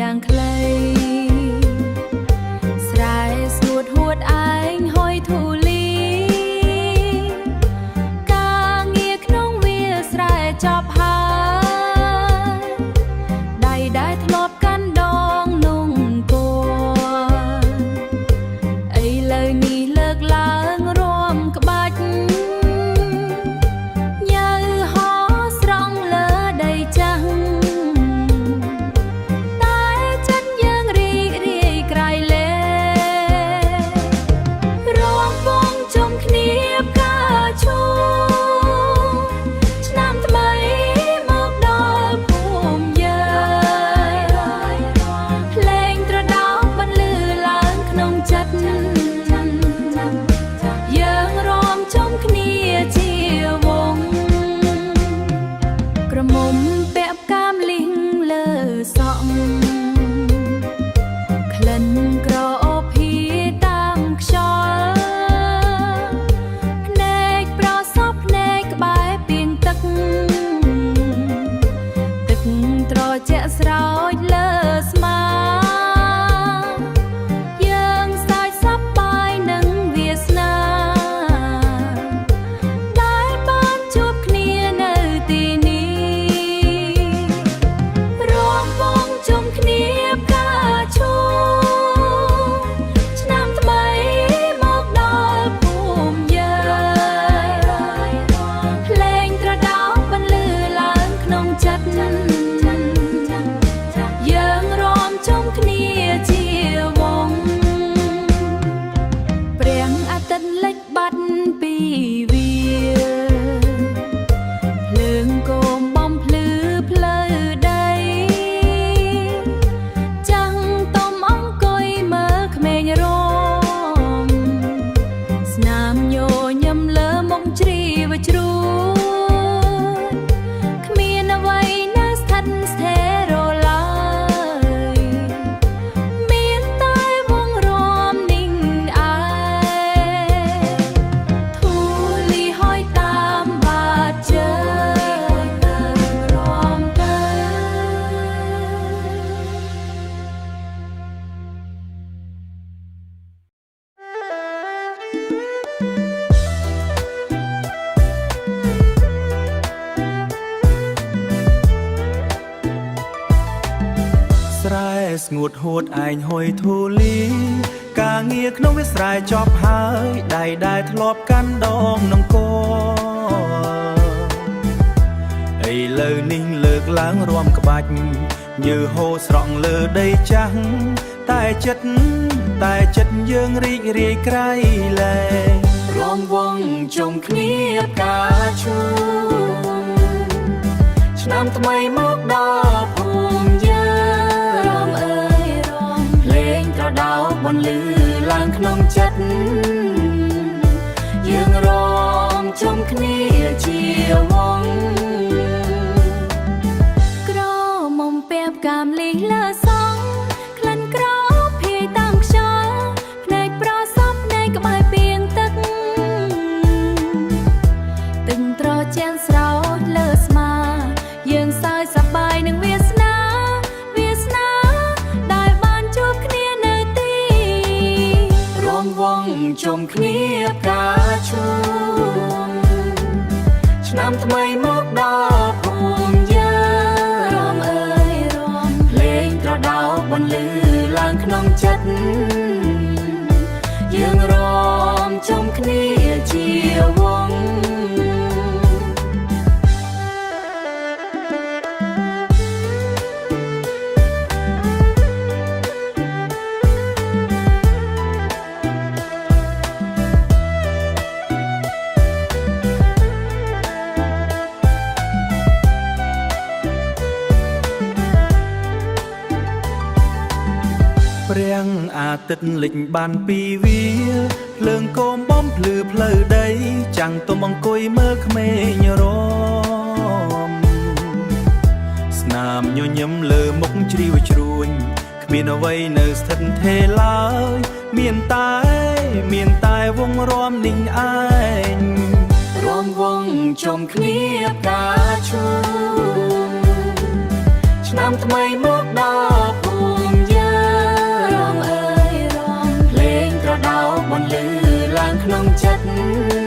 យ៉ាងខ្លីស្រែស្ងួតហួតឯងហុយធូលីការងារក្នុងវាស្រែចប់ហើយដៃដែលធ្លាប់កាន់ដងនំគួរឥឡូវនេះលើកឡើងរួមក្បាច់ញើហោស្រង់លើដីចាស់តែចិត្តយើងរីករាយក្រៃលែរងវងជុំគ្នាផ្កាឈូឆ្នាំថ្មីមកដល់ភូមិយើងភ្លេងត្រដោកបន្លឺឡើងក្នុងចិត្តយើងរួមជុំគ្នាជាវងក្រមុំពាក់ផ្កាមលីងលើសក់ក្លិនក្រអូបភីតាមខ្យល់ភ្នែកប្រសពភ្នែកក្បែរពីងទឹកត្រជាក់ស្រោចលើស្មាយើងសាច់សប្បាយនឹងវាសនាដែលបានជួបគ្នានៅទីនេះរួមវងជុំគ្នាផ្កាឈូឆ្នាំថ្មីមកដល់ភូមិយើងភ្លេងត្រដោកបន្លឺឡើងក្នុងចិត្តយើងរួមជុំគ្នាជាវងព្រះអាទិត្យលិចបាត់ពីវាភ្លើងគោមបំភ្លឺផ្លូវដីចាំងទុំអង្គុយមើលក្មេងរំស្នាមញញឹមលើមុខជ្រីវជ្រួញគ្មានអ្វីនៅស្ថិតស្ថេរឡើយមានតែវងរំនេះឯងធូលីហយតាមបាតជើងរំទៅ ស្រែស្ងួតហួតឯងហុយធូលីការងារក្នុងវាស្រែចប់ហើយដៃដែលធ្លាប់កាន់ដងនង្គអឥឡូវនេះលើកឡើងរួមក្បាច់ញើហូរស្រង់លើដីចាស់តែចិត្តយើងរីករាយក្រៃលែងរួមវងជុំគ្នាផ្កាឈូឆ្នាំថ្មីមកដល់ភូមិយើងរំអើយរំភ្លេងត្រដោកបន្លឺឡើងក្នុងចិត្តយើងរំជុំគ្នាជាវងក្រមុំពាក់ផ្កាមលីងលើសងក្លិនក្រអូបភីតាមខ្យល់ភ្នែកប្រសពភ្នែកក្បែរពីងទឹកត្រជាក់ស្រោចលើស្មាយើងសើចសប្បាយនឹងវាសនាដែលបានជួបគ្នានៅទីរួមវងជុំគ្នាផ្កាឈូឆ្នាំថ្មីមកដល់ភូមិយើងរំអើយរំភ្លេងត្រដោកបន្លឺឡើងក្នុងចិត្តយើងរំជុំគ្នាជាវងព្រះអាទិត្យលិចបានពីវាភ្លើងគោមបំភ្លឺផ្លូវដីចាំងទុំអង្គុយមើលក្មេងរំស្នាមញញឹមលើមុខជ្រីវជ្រួញគ្មានអ្វីនៅស្ថិតថេរឡើយមានតែវងរំនេះឯងរួមវងជុំគ្នាផ្កាឈូឆ្នាំថ្មីមកដល់ភូមិ ចិត្ត